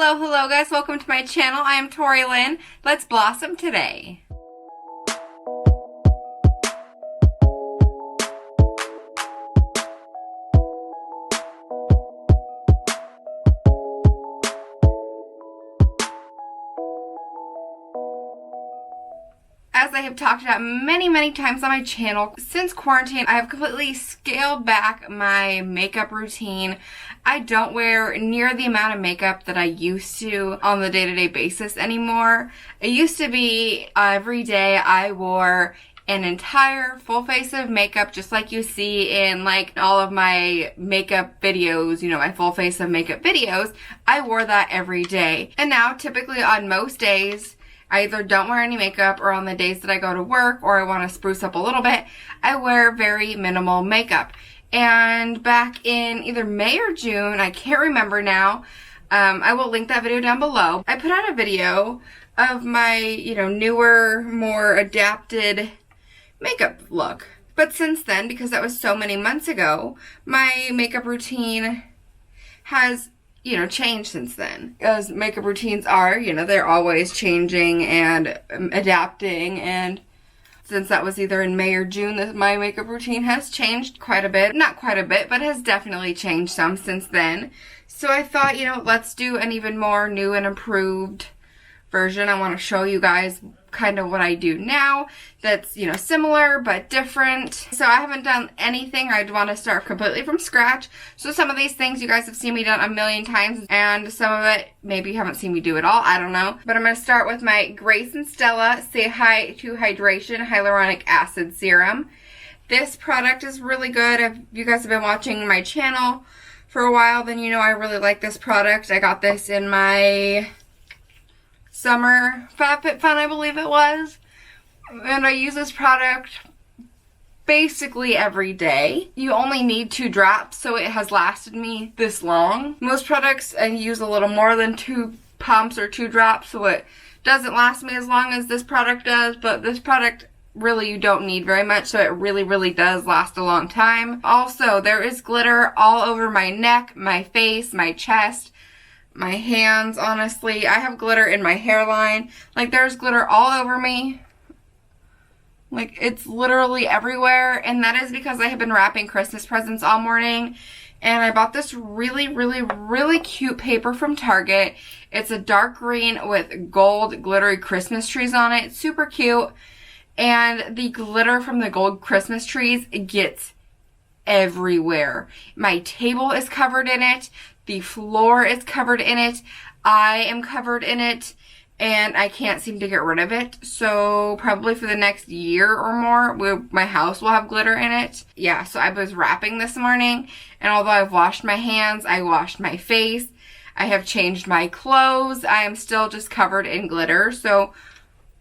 Hello guys, welcome to my channel. I am Tori Lynn. Let's blossom today. As I have talked about many times on my channel, since quarantine, I have completely scaled back my makeup routine. I don't wear near the amount of makeup that I used to on the day-to-day basis anymore. It used to be every day I wore an entire full face of makeup, just like you see in like all of my makeup videos, you know, my full face of makeup videos. I wore that every day. And now typically on most days, I either don't wear any makeup, or on the days that I go to work or I want to spruce up a little bit, I wear very minimal makeup. And back in either May or June, I can't remember now, I will link that video down below. I put out a video of my, newer, more adapted makeup look. But since then, because that was so many months ago, my makeup routine has changed since then. As makeup routines are, they're always changing and adapting, and since that was either in May or June, that my makeup routine has changed quite a bit. Not quite a bit, but has definitely changed some since then. So I thought, let's do an even more new and improved version. I want to show you guys kind of what I do now that's, similar but different. So I haven't done anything. I'd want to start completely from scratch. So some of these things you guys have seen me done a million times, and some of it maybe you haven't seen me do at all. I don't know. But I'm going to start with my Grace and Stella Say Hi to Hydration Hyaluronic Acid Serum. This product is really good. If you guys have been watching my channel for a while, then you know I really like this product. I got this in my summer FabFitFun, I believe it was. And I use this product basically every day. You only need 2 drops, so it has lasted me this long. Most products I use a little more than 2 pumps or 2 drops, so it doesn't last me as long as this product does, but this product really you don't need very much, so it really does last a long time. Also, there is glitter all over my neck, my face, my chest, my hands. Honestly, I have glitter in my hairline. Like, there's glitter all over me. Like, it's literally everywhere, and that is because I have been wrapping Christmas presents all morning, and I bought this really cute paper from Target. It's a dark green with gold glittery Christmas trees on it. It's super cute, and the glitter from the gold Christmas trees gets everywhere. My table is covered in it. The floor is covered in it. I am covered in it, and I can't seem to get rid of it. So probably for the next year or more, my house will have glitter in it. Yeah, so I was wrapping this morning, and although I've washed my hands, I washed my face, I have changed my clothes, I am still just covered in glitter. So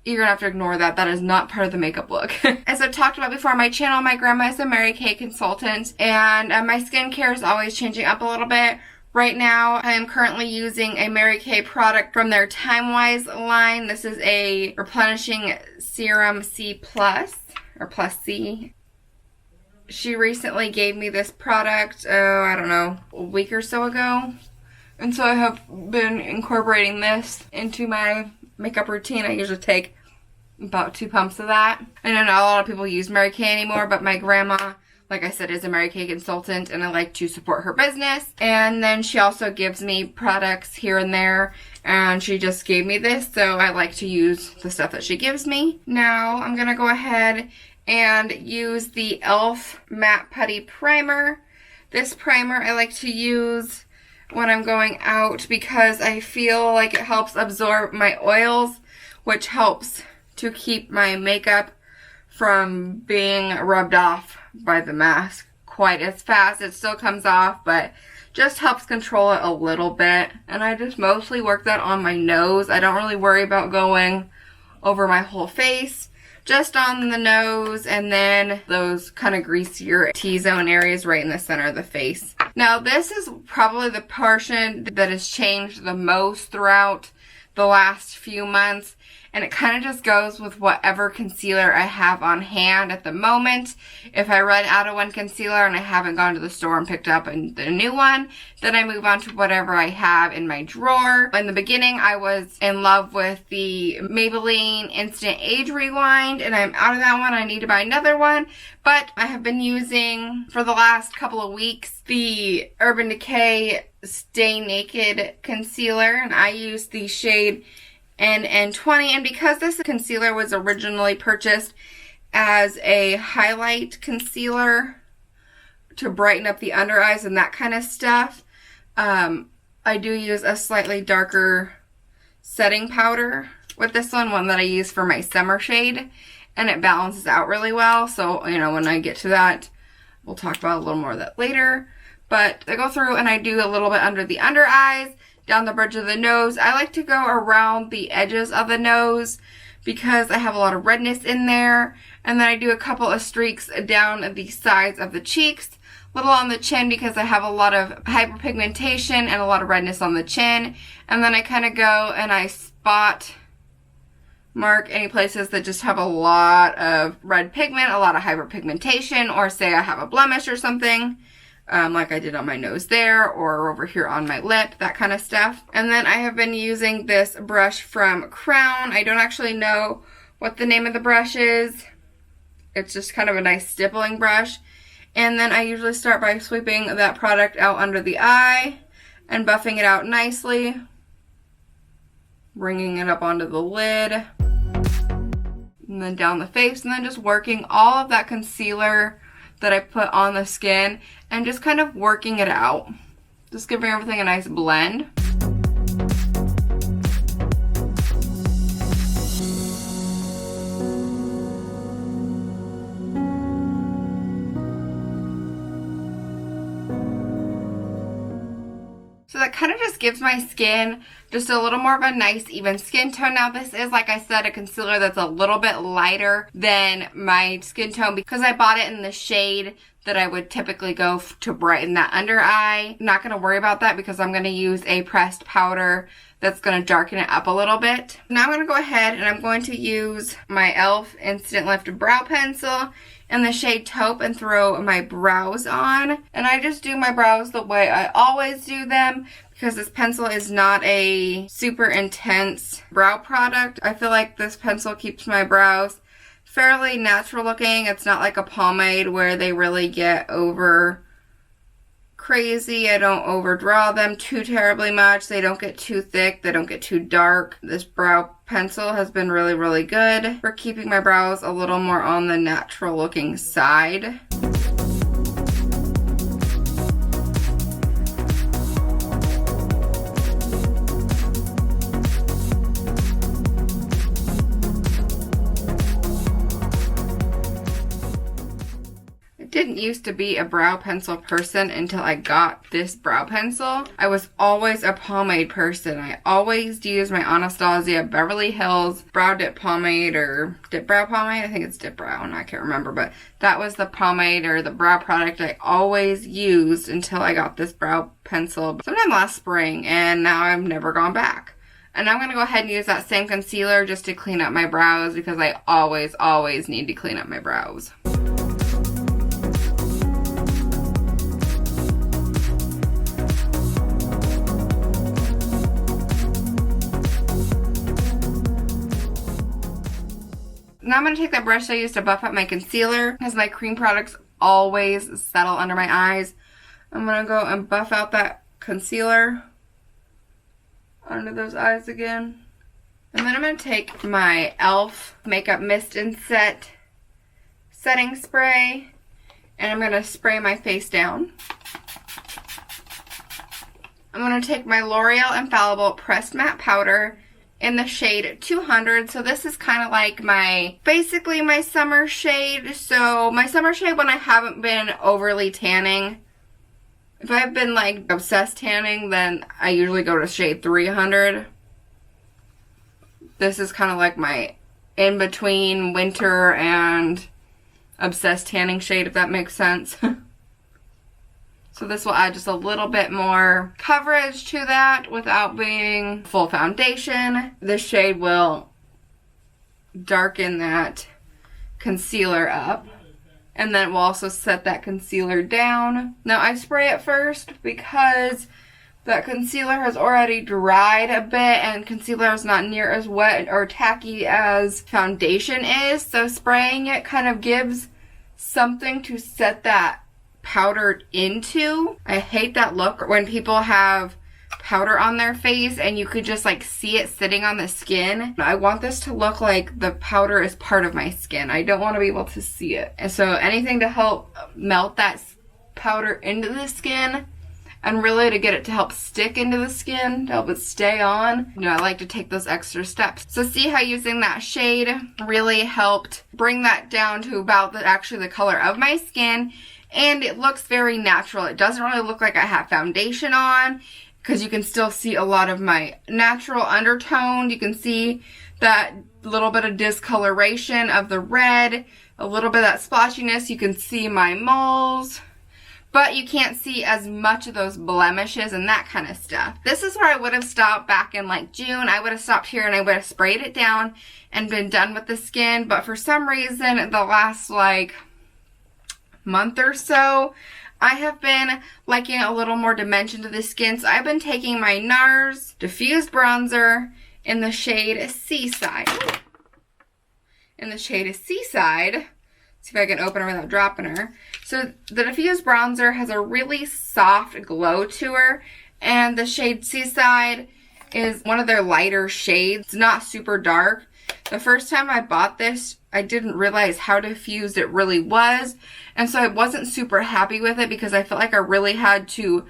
you're gonna have to ignore that. That is not part of the makeup look. As I've talked about before on my channel, my grandma is a Mary Kay consultant, and my skincare is always changing up a little bit. Right now, I am currently using a Mary Kay product from their Time-Wise line. This is a replenishing serum C+, or plus C. She recently gave me this product, I don't know, a week or so ago. And so I have been incorporating this into my makeup routine. I usually take about 2 pumps of that. I know not a lot of people use Mary Kay anymore, but my grandma, like I said, is a Mary Kay consultant, and I like to support her business. And then she also gives me products here and there, and she just gave me this, so I like to use the stuff that she gives me. Now I'm gonna go ahead and use the e.l.f. Matte Putty Primer. This primer I like to use when I'm going out because I feel like it helps absorb my oils, which helps to keep my makeup from being rubbed off by the mask quite as fast. It still comes off, but just helps control it a little bit. And I just mostly work that on my nose. I don't really worry about going over my whole face, just on the nose, and then those kind of greasier T-zone areas right in the center of the face. Now, this is probably the portion that has changed the most throughout the last few months, and it kind of just goes with whatever concealer I have on hand at the moment. If I run out of one concealer and I haven't gone to the store and picked up a new one, then I move on to whatever I have in my drawer. In the beginning, I was in love with the Maybelline Instant Age Rewind, and I'm out of that one. I need to buy another one, but I have been using for the last couple of weeks the Urban Decay Stay Naked concealer, and I use the shade NN20, and because this concealer was originally purchased as a highlight concealer to brighten up the under eyes and that kind of stuff, I do use a slightly darker setting powder with this one that I use for my summer shade, and it balances out really well. So, you know, when I get to that, we'll talk about a little more of that later. But I go through and I do a little bit under the under eyes, down the bridge of the nose. I like to go around the edges of the nose because I have a lot of redness in there. And then I do a couple of streaks down the sides of the cheeks, little on the chin because I have a lot of hyperpigmentation and a lot of redness on the chin. And then I kind of go and I spot mark any places that just have a lot of red pigment, a lot of hyperpigmentation, or say I have a blemish or something. Like I did on my nose there, or over here on my lip, that kind of stuff. And then I have been using this brush from Crown. I don't actually know what the name of the brush is. It's just kind of a nice stippling brush. And then I usually start by sweeping that product out under the eye and buffing it out nicely, bringing it up onto the lid, and then down the face, and then just working all of that concealer that I put on the skin and just kind of working it out. Just giving everything a nice blend. So that kind of just gives my skin just a little more of a nice even skin tone. Now this is, like I said, a concealer that's a little bit lighter than my skin tone because I bought it in the shade that I would typically go to brighten that under eye. I'm not going to worry about that because I'm going to use a pressed powder that's going to darken it up a little bit. Now I'm going to go ahead and I'm going to use my e.l.f. Instant Lift Brow Pencil in the shade Taupe and throw my brows on. And I just do my brows the way I always do them because this pencil is not a super intense brow product. I feel like this pencil keeps my brows fairly natural looking. It's not like a pomade where they really get over crazy. I don't overdraw them too terribly much. They don't get too thick. They don't get too dark. This brow pencil has been really, really good for keeping my brows a little more on the natural looking side. Didn't used to be a brow pencil person until I got this brow pencil. I was always a pomade person. I always used my Anastasia Beverly Hills Brow Dip Pomade or Dip Brow Pomade. I think it's Dip Brow, and I can't remember, but that was the pomade or the brow product I always used until I got this brow pencil sometime last spring, and now I've never gone back. And I'm going to go ahead and use that same concealer just to clean up my brows because I always need to clean up my brows. Now I'm going to take that brush I used to buff up my concealer because my cream products always settle under my eyes. I'm going to go and buff out that concealer under those eyes again. And then I'm going to take my e.l.f. Makeup Mist and Set setting spray and I'm going to spray my face down. I'm going to take my L'Oreal Infallible Pressed Matte Powder in the shade 200. So this is kind of like basically my summer shade. So my summer shade when I haven't been overly tanning. If I've been like obsessed tanning, then I usually go to shade 300. This is kind of like my in-between winter and obsessed tanning shade, if that makes sense. So this will add just a little bit more coverage to that without being full foundation. This shade will darken that concealer up. And then we'll also set that concealer down. Now I spray it first because that concealer has already dried a bit and concealer is not near as wet or tacky as foundation is. So spraying it kind of gives something to set that powder into. I hate that look when people have powder on their face and you could just like see it sitting on the skin. I want this to look like the powder is part of my skin. I don't want to be able to see it. And so anything to help melt that powder into the skin and really to get it to help stick into the skin, to help it stay on. You know, I like to take those extra steps. So see how using that shade really helped bring that down to about actually the color of my skin, and it looks very natural. It doesn't really look like I have foundation on because you can still see a lot of my natural undertone. You can see that little bit of discoloration of the red, a little bit of that splotchiness. You can see my moles, but you can't see as much of those blemishes and that kind of stuff. This is where I would have stopped back in like June. I would have stopped here and I would have sprayed it down and been done with the skin. But for some reason, the last like month or so, I have been liking a little more dimension to the skin. So I've been taking my NARS Diffused Bronzer in the shade Seaside. See if I can open her without dropping her. So the Diffused Bronzer has a really soft glow to her, and the shade Seaside is one of their lighter shades. It's not super dark. The first time I bought this, I didn't realize how diffused it really was, and so I wasn't super happy with it because I felt like I really had to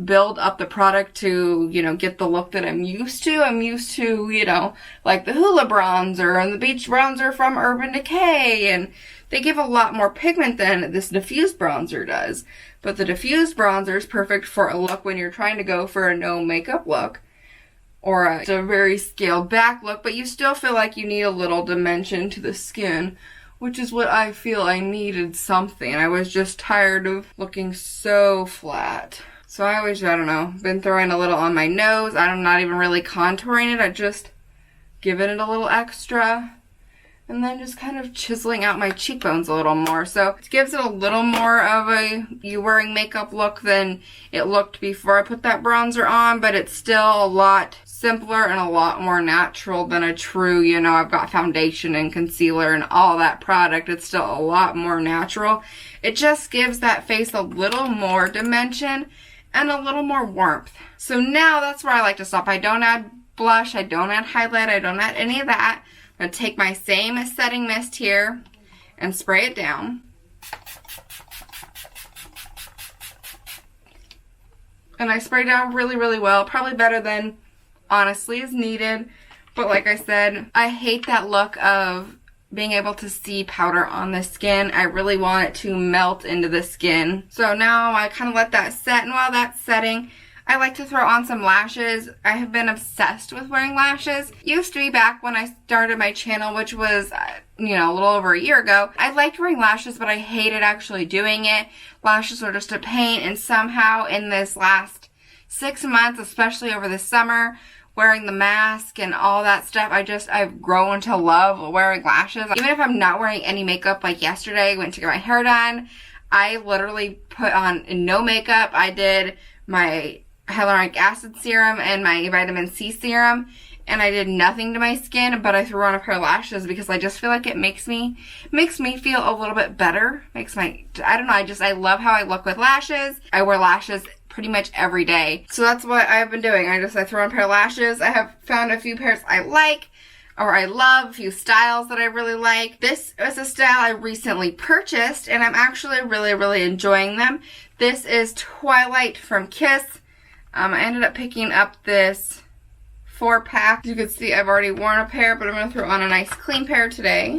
build up the product to, you know, get the look that I'm used to. I'm used to, you know, like the Hoola Bronzer and the Beach Bronzer from Urban Decay, and they give a lot more pigment than this diffused bronzer does. But the diffused bronzer is perfect for a look when you're trying to go for a no makeup look or a very scaled back look, but you still feel like you need a little dimension to the skin, which is what I feel I needed something. I was just tired of looking so flat. So I don't know, been throwing a little on my nose. I'm not even really contouring it. I just giving it a little extra. And then just kind of chiseling out my cheekbones a little more. So it gives it a little more of a you wearing makeup look than it looked before I put that bronzer on. But it's still a lot simpler and a lot more natural than a true, you know, I've got foundation and concealer and all that product. It's still a lot more natural. It just gives that face a little more dimension and a little more warmth. So now that's where I like to stop. I don't add blush. I don't add highlight. I don't add any of that. I'm going to take my same setting mist here and spray it down. And I spray down really, really well. Probably better than honestly is needed. But like I said, I hate that look of being able to see powder on the skin. I really want it to melt into the skin. So now I kind of let that set. And while that's setting, I like to throw on some lashes. I have been obsessed with wearing lashes. Used to be back when I started my channel, which was, you know, a little over a year ago. I liked wearing lashes, but I hated actually doing it. Lashes were just a pain, and somehow in this last 6 months, especially over the summer, wearing the mask and all that stuff, I've grown to love wearing lashes. Even if I'm not wearing any makeup, like yesterday, I went to get my hair done. I literally put on no makeup. I did my hyaluronic acid serum and my vitamin C serum, and I did nothing to my skin, but I threw on a pair of lashes because I just feel like it makes me feel a little bit better. I don't know, I love how I look with lashes. I wear lashes pretty much every day. So that's what I've been doing. I throw on a pair of lashes. I have found a few pairs I like, or I love, a few styles that I really like. This is a style I recently purchased, and I'm actually really, really enjoying them. This is Twilight from Kiss. I ended up picking up this 4-pack. As you can see, I've already worn a pair, but I'm going to throw on a nice clean pair today.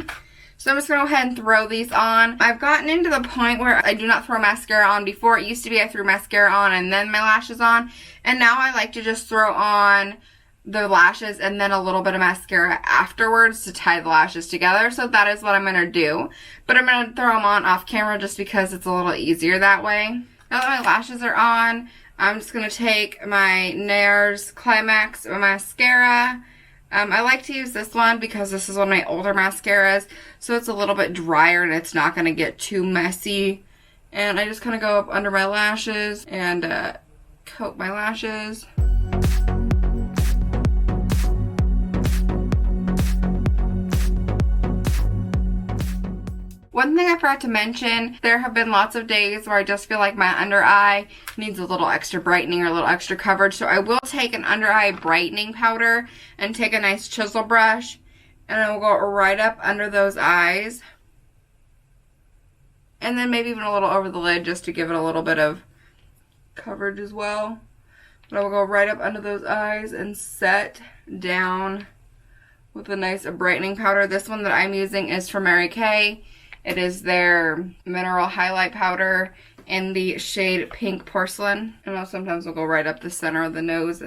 So I'm just going to go ahead and throw these on. I've gotten into the point where I do not throw mascara on. Before, it used to be I threw mascara on and then my lashes on. And now I like to just throw on the lashes and then a little bit of mascara afterwards to tie the lashes together. So that is what I'm going to do. But I'm going to throw them on off camera just because it's a little easier that way. Now that my lashes are on, I'm just going to take my NARS Climax mascara, I like to use this one because this is one of my older mascaras, so it's a little bit drier and it's not going to get too messy. And I just kind of go up under my lashes and coat my lashes. One thing I forgot to mention, there have been lots of days where I just feel like my under eye needs a little extra brightening or a little extra coverage. So I will take an under eye brightening powder and take a nice chisel brush and I will go right up under those eyes. And then maybe even a little over the lid just to give it a little bit of coverage as well. But I will go right up under those eyes and set down with a nice brightening powder. This one that I'm using is from Mary Kay. It is their mineral highlight powder in the shade Pink Porcelain. And I'll sometimes will go right up the center of the nose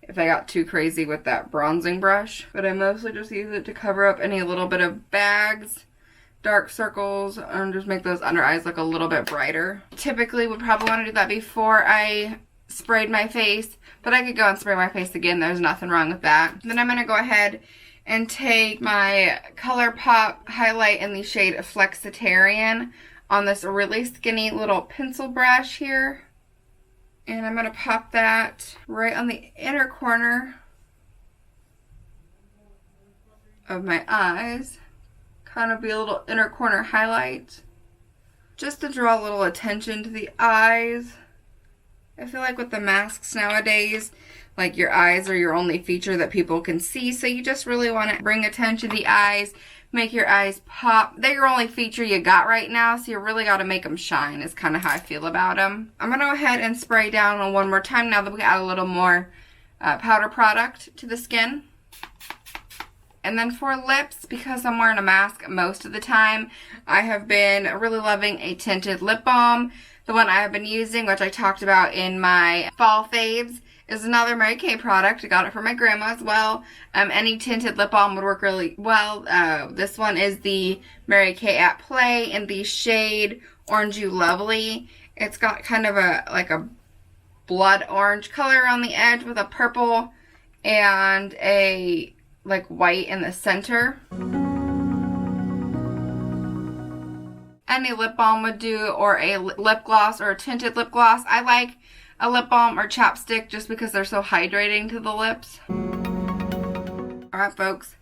if I got too crazy with that bronzing brush. But I mostly just use it to cover up any little bit of bags, dark circles, and just make those under eyes look a little bit brighter. Typically would probably want to do that before I sprayed my face, but I could go and spray my face again. There's nothing wrong with that. Then I'm going to go ahead and take my ColourPop highlight in the shade Flexitarian on this really skinny little pencil brush here. And I'm going to pop that right on the inner corner of my eyes. Kind of be a little inner corner highlight. Just to draw a little attention to the eyes. I feel like with the masks nowadays, like your eyes are your only feature that people can see. So you just really want to bring attention to the eyes, make your eyes pop. They're your only feature you got right now, so you really got to make them shine is kind of how I feel about them. I'm going to go ahead and spray down one more time now that we add a little more powder product to the skin. And then for lips, because I'm wearing a mask most of the time, I have been really loving a tinted lip balm. The one I have been using, which I talked about in my fall faves, is another Mary Kay product. I got it from my grandma as well. Any tinted lip balm would work really well. This one is the Mary Kay at Play in the shade Orange You Lovely. It's got kind of like a blood orange color on the edge with a purple and a like white in the center. Any lip balm would do, or a lip gloss or a tinted lip gloss. I like a lip balm or chapstick just because they're so hydrating to the lips. Alright folks,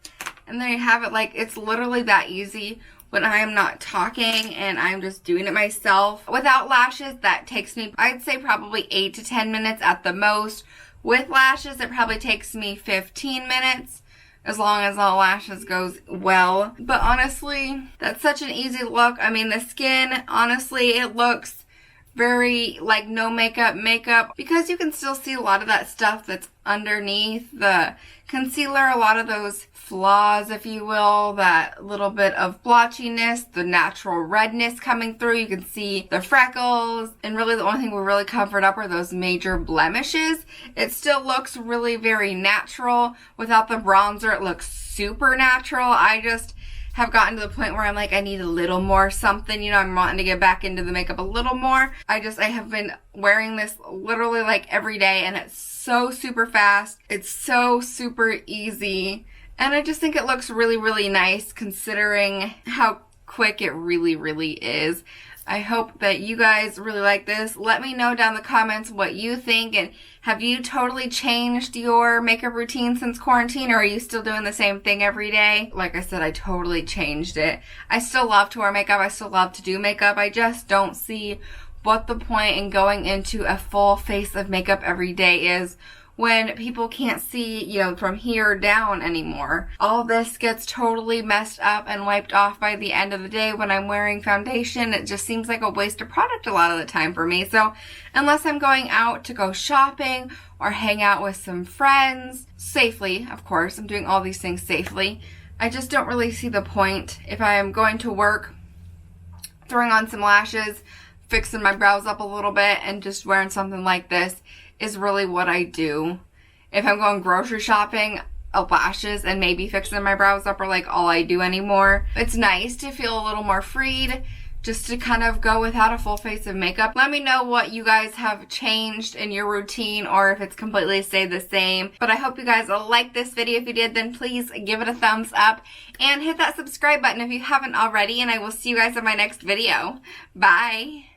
and there you have it. Like, it's literally that easy when I am not talking and I'm just doing it myself. Without lashes, that takes me, I'd say probably 8 to 10 minutes at the most. With lashes, it probably takes me 15 minutes. As long as all lashes goes well. But honestly, that's such an easy look. I mean, the skin, honestly, it looks very like no makeup because you can still see a lot of that stuff that's underneath the concealer, a lot of those flaws, if you will, that little bit of blotchiness, the natural redness coming through. You can see the freckles, and really the only thing we're really covered up are those major blemishes. It still looks really very natural. Without the bronzer, it looks super natural. I just have gotten to the point where I'm like, I need a little more something, you know, I'm wanting to get back into the makeup a little more. I have been wearing this literally like every day, and it's so super fast. It's so super easy. And I just think it looks really, really nice considering how quick it really, really is. I hope that you guys really like this. Let me know down in the comments what you think, and have you totally changed your makeup routine since quarantine, or are you still doing the same thing every day? Like I said, I totally changed it. I still love to wear makeup. I still love to do makeup. I just don't see what the point in going into a full face of makeup every day is when people can't see, you know, from here down anymore. All this gets totally messed up and wiped off by the end of the day when I'm wearing foundation. It just seems like a waste of product a lot of the time for me. So unless I'm going out to go shopping or hang out with some friends, safely, of course, I'm doing all these things safely, I just don't really see the point. If I am going to work, throwing on some lashes, fixing my brows up a little bit, and just wearing something like this is really what I do. If I'm going grocery shopping, lashes and maybe fixing my brows up are like all I do anymore. It's nice to feel a little more freed just to kind of go without a full face of makeup. Let me know what you guys have changed in your routine or if it's completely stayed the same. But I hope you guys like this video. If you did, then please give it a thumbs up and hit that subscribe button if you haven't already, and I will see you guys in my next video. Bye!